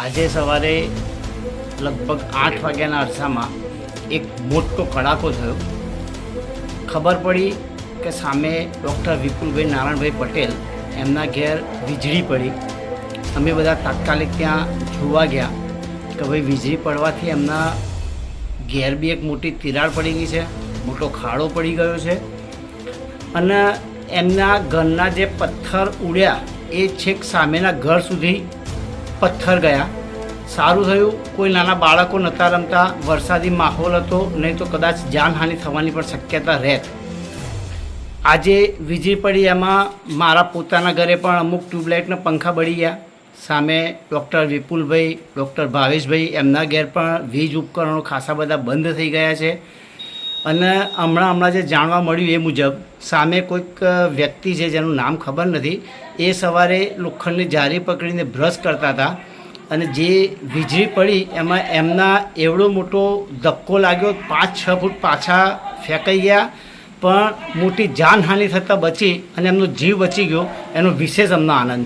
આજે સવારે લગભગ 8 વાગ્યાના અરસામાં એક મોટો કડાકો થયો. ખબર પડી કે સામે ડૉક્ટર વિપુલભાઈ નારાયણભાઈ પટેલ એમના ઘેર વીજળી પડી. અમે બધા તાત્કાલિક ત્યાં જોવા ગયા કે ભાઈ વીજળી પડવાથી એમના ઘેર બી એક મોટી તિરાડ પડી ગઈ છે, મોટો ખાડો પડી ગયો છે અને એમના ઘરના જે પથ્થર ઉડ્યા એ છેક સામેના ઘર સુધી પથ્થર ગયા. સારું થયું કોઈ નાના બાળકો નહોતા રમતા, વરસાદી માહોલ હતો, નહીં તો કદાચ જાનહાનિ થવાની પણ શક્યતા રહેત. આજે વીજળી પડી એમાં મારા પોતાના ઘરે પણ અમુક ટ્યુબલાઇટના પંખા બળી ગયા. સામે ડૉક્ટર વિપુલભાઈ, ડૉક્ટર ભાવેશભાઈ એમના ઘેર પણ વીજ ઉપકરણો ખાસા બધા બંધ થઈ ગયા છે. અને હમણાં જે જાણવા મળ્યું એ મુજબ સામે કોઈક વ્યક્તિ છે જેનું નામ ખબર નથી, એ સવારે લોખંડની જારી પકડીને બ્રશ કરતા હતા અને જે વીજળી પડી એમાં એમના એવડો મોટો ધક્કો લાગ્યો, 5-6 ફૂટ પાછા ફેંકાઈ ગયા, પણ મોટી જાનહાનિ થતાં બચી અને એમનો જીવ બચી ગયો. એનો વિશેષ અમને આનંદ.